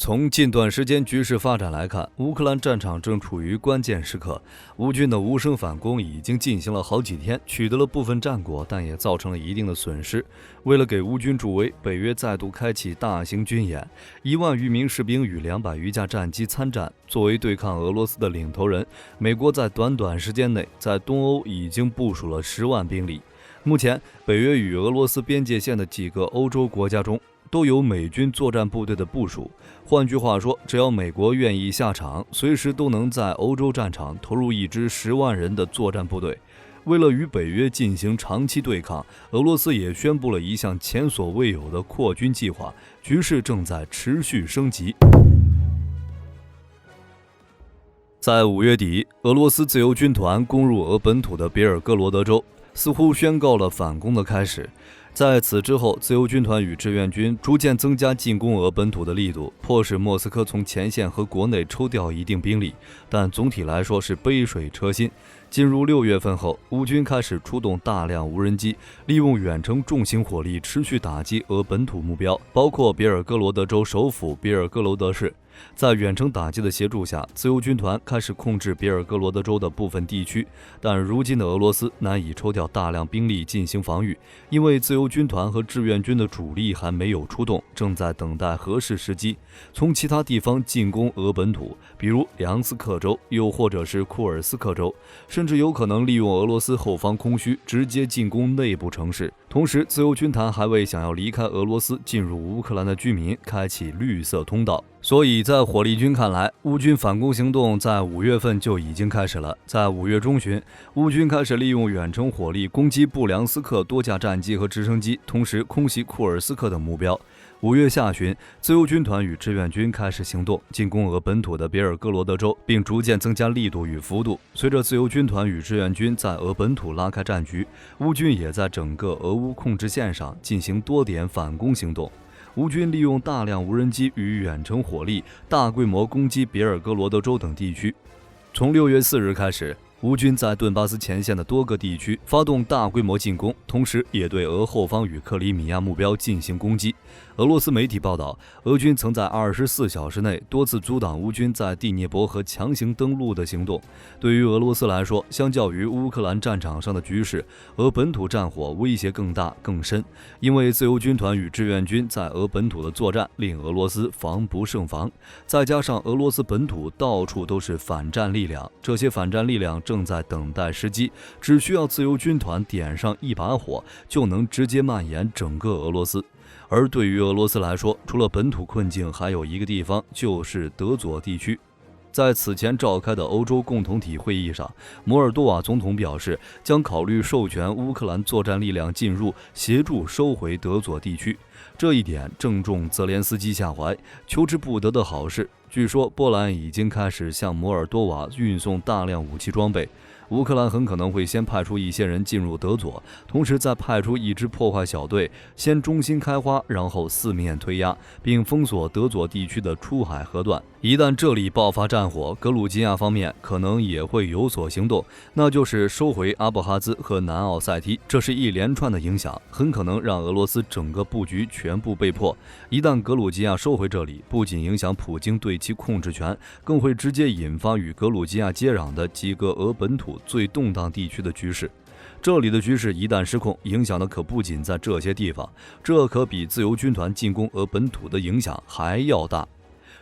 从近段时间局势发展来看，乌克兰战场正处于关键时刻。乌军的无声反攻已经进行了好几天，取得了部分战果，但也造成了一定的损失。为了给乌军助威，北约再度开启大型军演，1万余名士兵与200余架战机参战。作为对抗俄罗斯的领头人，美国在短短时间内在东欧已经部署了10万兵力。目前，北约与俄罗斯边界线的几个欧洲国家中，都有美军作战部队的部署。换句话说，只要美国愿意下场，随时都能在欧洲战场投入一支10万人的作战部队。为了与北约进行长期对抗，俄罗斯也宣布了一项前所未有的扩军计划，局势正在持续升级。在5月底，俄罗斯自由军团攻入俄本土的别尔哥罗德州，似乎宣告了反攻的开始。在此之后，自由军团与志愿军逐渐增加进攻俄本土的力度，迫使莫斯科从前线和国内抽调一定兵力，但总体来说是杯水车薪。进入6月份后，乌军开始出动大量无人机，利用远程重型火力持续打击俄本土目标，包括别尔哥罗德州首府别尔哥罗德市。在远程打击的协助下，自由军团开始控制别尔哥罗德州的部分地区，但如今的俄罗斯难以抽调大量兵力进行防御，因为自由军团和志愿军的主力还没有出动，正在等待合适时机从其他地方进攻俄本土，比如梁斯克州，又或者是库尔斯克州，甚至有可能利用俄罗斯后方空虚直接进攻内部城市。同时，自由军团还为想要离开俄罗斯进入乌克兰的居民开启绿色通道。所以在火力军看来，乌军反攻行动在5月份就已经开始了。在5月中旬，乌军开始利用远程火力攻击布良斯克多架战机和直升机，同时空袭库尔斯克等目标。5月下旬，自由军团与志愿军开始行动，进攻俄本土的别尔哥罗德州，并逐渐增加力度与幅度。随着自由军团与志愿军在俄本土拉开战局，乌军也在整个俄乌控制线上进行多点反攻行动。乌军利用大量无人机与远程火力，大规模攻击别尔哥罗德州等地区。从6月4日开始，乌军在顿巴斯前线的多个地区发动大规模进攻，同时也对俄后方与克里米亚目标进行攻击。俄罗斯媒体报道，俄军曾在24小时内多次阻挡乌军在第聂伯河强行登陆的行动。对于俄罗斯来说，相较于乌克兰战场上的局势，俄本土战火威胁更大更深，因为自由军团与志愿军在俄本土的作战令俄罗斯防不胜防，再加上俄罗斯本土到处都是反战力量，这些反战力量正在等待时机，只需要自由军团点上一把火，就能直接蔓延整个俄罗斯。而对于俄罗斯来说，除了本土困境，还有一个地方就是德佐地区。在此前召开的欧洲共同体会议上，摩尔多瓦总统表示，将考虑授权乌克兰作战力量进入，协助收回德佐地区。这一点正中泽连斯基下怀，求之不得的好事。据说波兰已经开始向摩尔多瓦运送大量武器装备，乌克兰很可能会先派出一些人进入德佐，同时再派出一支破坏小队，先中心开花，然后四面推压，并封锁德佐地区的出海河段。一旦这里爆发战火，格鲁吉亚方面可能也会有所行动，那就是收回阿布哈兹和南奥塞梯。这是一连串的影响，很可能让俄罗斯整个布局全部被迫。一旦格鲁吉亚收回这里，不仅影响普京对其控制权，更会直接引发与格鲁吉亚接壤的几个俄本土最动荡地区的局势。这里的局势一旦失控，影响的可不仅在这些地方，这可比自由军团进攻俄本土的影响还要大，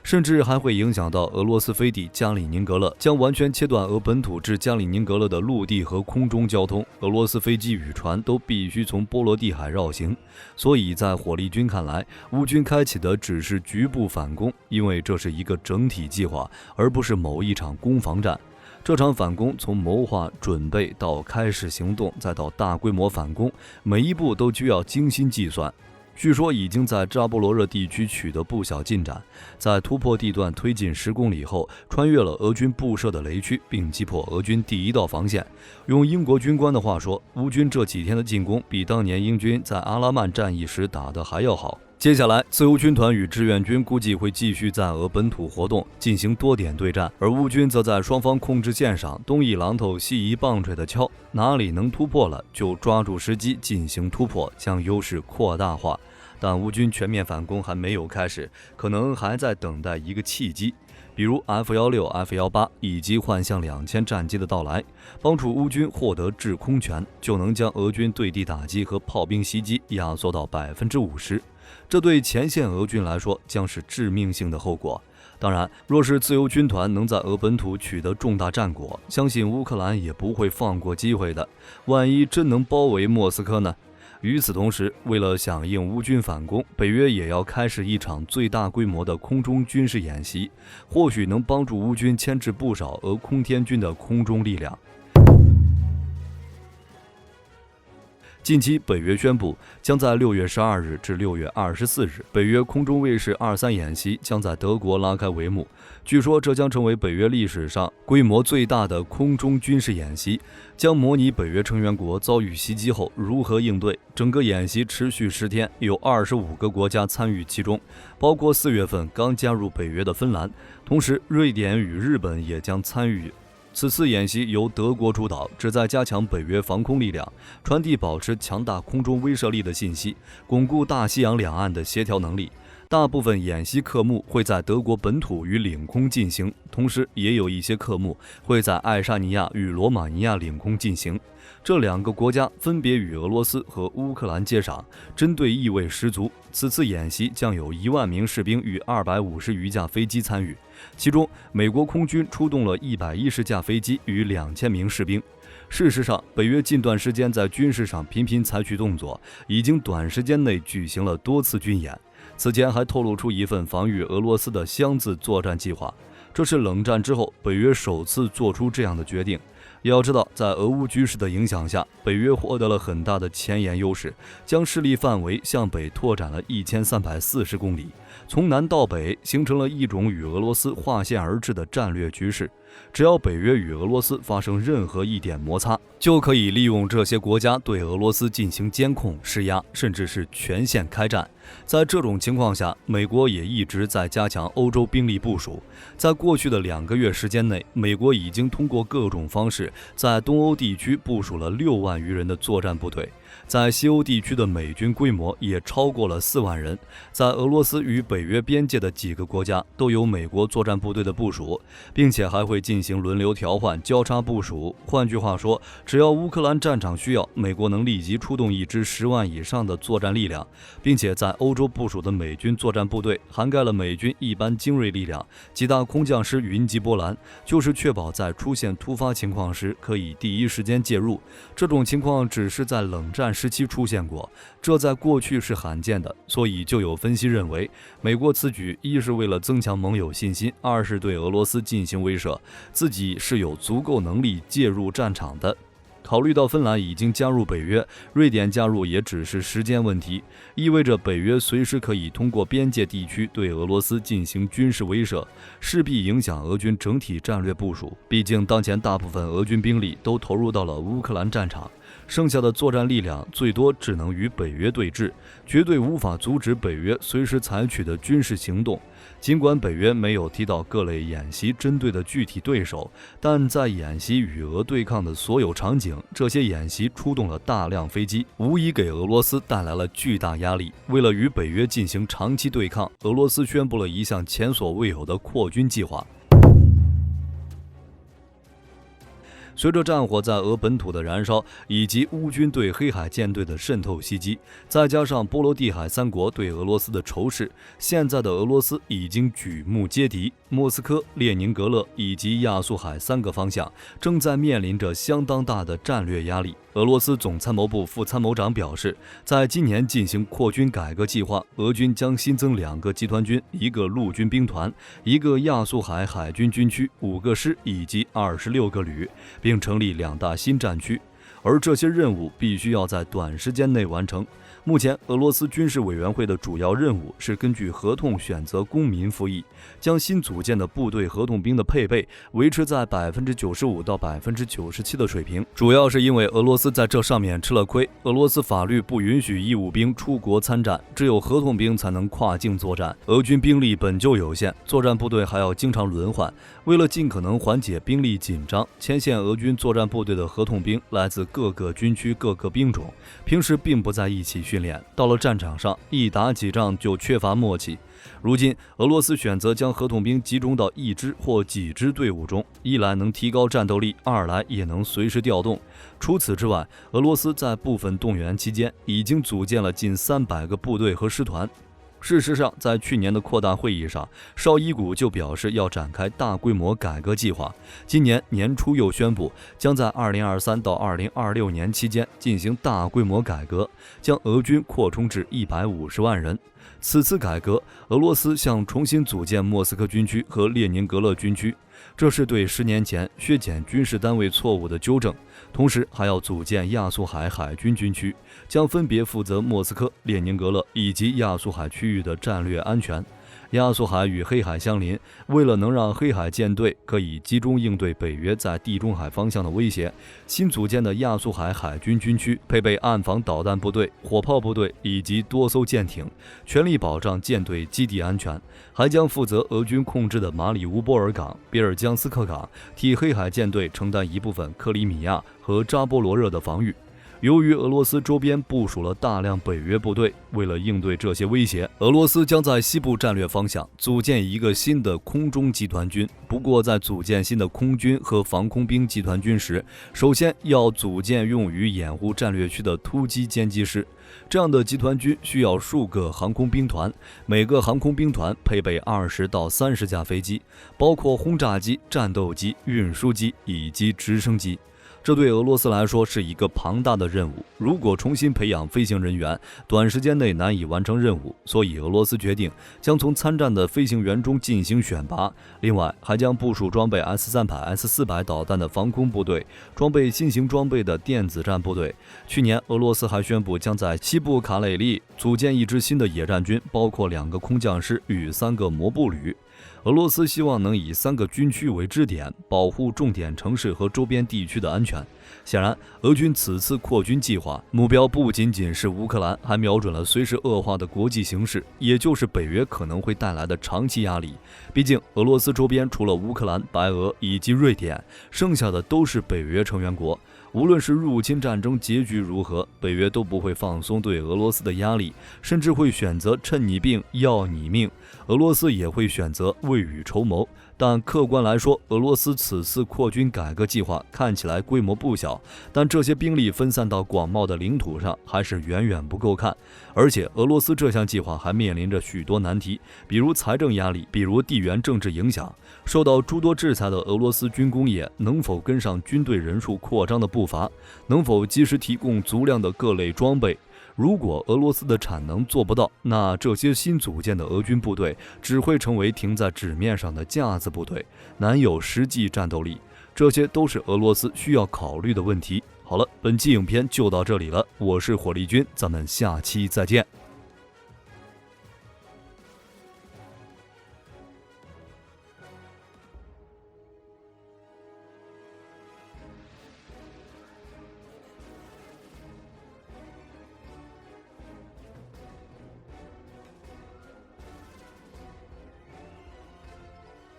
甚至还会影响到俄罗斯飞地加里宁格勒，将完全切断俄本土至加里宁格勒的陆地和空中交通，俄罗斯飞机与船都必须从波罗的海绕行。所以在火力军看来，乌军开启的只是局部反攻，因为这是一个整体计划，而不是某一场攻防战。这场反攻从谋划、准备到开始行动，再到大规模反攻，每一步都需要精心计算。据说已经在扎波罗热地区取得不小进展，在突破地段推进10公里后，穿越了俄军布设的雷区，并击破俄军第一道防线。用英国军官的话说，乌军这几天的进攻比当年英军在阿拉曼战役时打得还要好。接下来，自由军团与志愿军估计会继续在俄本土活动，进行多点对战，而乌军则在双方控制线上东一榔头西一棒槌的敲，哪里能突破了就抓住时机进行突破，将优势扩大化。但乌军全面反攻还没有开始，可能还在等待一个契机，比如 F-16、F-18以及幻象2000战机的到来，帮助乌军获得制空权，就能将俄军对地打击和炮兵袭击压缩到50%。这对前线俄军来说将是致命性的后果。当然，若是自由军团能在俄本土取得重大战果，相信乌克兰也不会放过机会的。万一真能包围莫斯科呢？与此同时，为了响应乌军反攻，北约也要开始一场最大规模的空中军事演习，或许能帮助乌军牵制不少俄空天军的空中力量。近期，北约宣布将在6月12日至6月24日，北约空中卫士23演习将在德国拉开帷幕。据说这将成为北约历史上规模最大的空中军事演习，将模拟北约成员国遭遇袭击后如何应对。整个演习持续10天，有25个国家参与其中，包括4月份刚加入北约的芬兰，同时瑞典与日本也将参与。此次演习由德国主导，旨在加强北约防空力量，传递保持强大空中威慑力的信息，巩固大西洋两岸的协调能力。大部分演习科目会在德国本土与领空进行，同时也有一些科目会在爱沙尼亚与罗马尼亚领空进行。这2个国家分别与俄罗斯和乌克兰接壤，针对意味十足。此次演习将有1万名士兵与250余架飞机参与，其中美国空军出动了110架飞机与2000名士兵。事实上，北约近段时间在军事上频频采取动作，已经短时间内举行了多次军演。此前还透露出一份防御俄罗斯的箱子作战计划，这是冷战之后北约首次做出这样的决定。要知道，在俄乌局势的影响下，北约获得了很大的前沿优势，将势力范围向北拓展了1340公里，从南到北形成了一种与俄罗斯划线而治的战略局势。只要北约与俄罗斯发生任何一点摩擦，就可以利用这些国家对俄罗斯进行监控、施压，甚至是全线开战。在这种情况下，美国也一直在加强欧洲兵力部署。在过去的2个月时间内，美国已经通过各种方式在东欧地区部署了6万余人的作战部队，在西欧地区的美军规模也超过了4万人。在俄罗斯与北约边界的几个国家都有美国作战部队的部署，并且还会进行轮流调换、交叉部署。换句话说，只要乌克兰战场需要，美国能立即出动一支10万以上的作战力量，并且在欧洲部署的美军作战部队涵盖了美军一般精锐力量、几大空降师云集波澜，就是确保在出现突发情况时可以第一时间介入。这种情况只是在冷战时期出现过，这在过去是罕见的，所以就有分析认为，美国此举一是为了增强盟友信心，二是对俄罗斯进行威慑，自己是有足够能力介入战场的。考虑到芬兰已经加入北约，瑞典加入也只是时间问题，意味着北约随时可以通过边界地区对俄罗斯进行军事威慑，势必影响俄军整体战略部署。毕竟当前大部分俄军兵力都投入到了乌克兰战场，剩下的作战力量最多只能与北约对峙，绝对无法阻止北约随时采取的军事行动。尽管北约没有提到各类演习针对的具体对手，但在演习与俄对抗的所有场景，这些演习出动了大量飞机，无疑给俄罗斯带来了巨大压力。为了与北约进行长期对抗，俄罗斯宣布了一项前所未有的扩军计划。随着战火在俄本土的燃烧，以及乌军对黑海舰队的渗透袭击，再加上波罗的海3国对俄罗斯的仇视，现在的俄罗斯已经举目皆敌。莫斯科、列宁格勒以及亚速海3个方向正在面临着相当大的战略压力。俄罗斯总参谋部副参谋长表示，在今年进行扩军改革计划，俄军将新增2个集团军、1个陆军兵团、1个亚速海海军军区、5个师以及26个旅，并成立2大新战区，而这些任务必须要在短时间内完成。目前，俄罗斯军事委员会的主要任务是根据合同选择公民服役，将新组建的部队合同兵的配备维持在95%到97%的水平。主要是因为俄罗斯在这上面吃了亏。俄罗斯法律不允许义务兵出国参战，只有合同兵才能跨境作战。俄军兵力本就有限，作战部队还要经常轮换。为了尽可能缓解兵力紧张，前线俄军作战部队的合同兵来自各个军区各个兵种，平时并不在一起训训练，到了战场上一打几仗就缺乏默契。如今俄罗斯选择将合同兵集中到一支或几支队伍中，一来能提高战斗力，二来也能随时调动。除此之外，俄罗斯在部分动员期间已经组建了近300个部队和师团。事实上，在去年的扩大会议上，绍伊古就表示要展开大规模改革计划。今年年初又宣布，将在2023到2026年期间进行大规模改革，将俄军扩充至150万人。此次改革，俄罗斯想重新组建莫斯科军区和列宁格勒军区，这是对10年前削减军事单位错误的纠正。同时还要组建亚速海海军军区，将分别负责莫斯科、列宁格勒以及亚速海区域的战略安全。亚速海与黑海相邻，为了能让黑海舰队可以集中应对北约在地中海方向的威胁，新组建的亚速海海军军区配备岸防导弹部队、火炮部队以及多艘舰艇，全力保障舰队基地安全，还将负责俄军控制的马里乌波尔港、比尔江斯克港，替黑海舰队承担一部分克里米亚和扎波罗热的防御。由于俄罗斯周边部署了大量北约部队，为了应对这些威胁，俄罗斯将在西部战略方向组建一个新的空中集团军。不过，在组建新的空军和防空兵集团军时，首先要组建用于掩护战略区的突击歼击师。这样的集团军需要数个航空兵团，每个航空兵团配备20到30架飞机，包括轰炸机、战斗机、运输机以及直升机。这对俄罗斯来说是一个庞大的任务，如果重新培养飞行人员，短时间内难以完成任务，所以俄罗斯决定将从参战的飞行员中进行选拔。另外，还将部署装备 S-300、S-400 导弹的防空部队，装备新型装备的电子战部队。去年，俄罗斯还宣布将在西部卡累利组建一支新的野战军，包括2个空降师与3个摩步旅。俄罗斯希望能以3个军区为支点，保护重点城市和周边地区的安全。显然，俄军此次扩军计划目标不仅仅是乌克兰，还瞄准了随时恶化的国际形势，也就是北约可能会带来的长期压力。毕竟，俄罗斯周边除了乌克兰、白俄以及瑞典，剩下的都是北约成员国。无论是入侵战争结局如何，北约都不会放松对俄罗斯的压力，甚至会选择趁你病要你命。俄罗斯也会选择未雨绸缪。但客观来说，俄罗斯此次扩军改革计划看起来规模不小，但这些兵力分散到广袤的领土上还是远远不够看。而且，俄罗斯这项计划还面临着许多难题，比如财政压力，比如地缘政治影响。受到诸多制裁的俄罗斯军工业能否跟上军队人数扩张的步伐？能否及时提供足量的各类装备？如果俄罗斯的产能做不到，那这些新组建的俄军部队只会成为停在纸面上的架子部队，难有实际战斗力。这些都是俄罗斯需要考虑的问题。好了，本期影片就到这里了，我是火力军，咱们下期再见。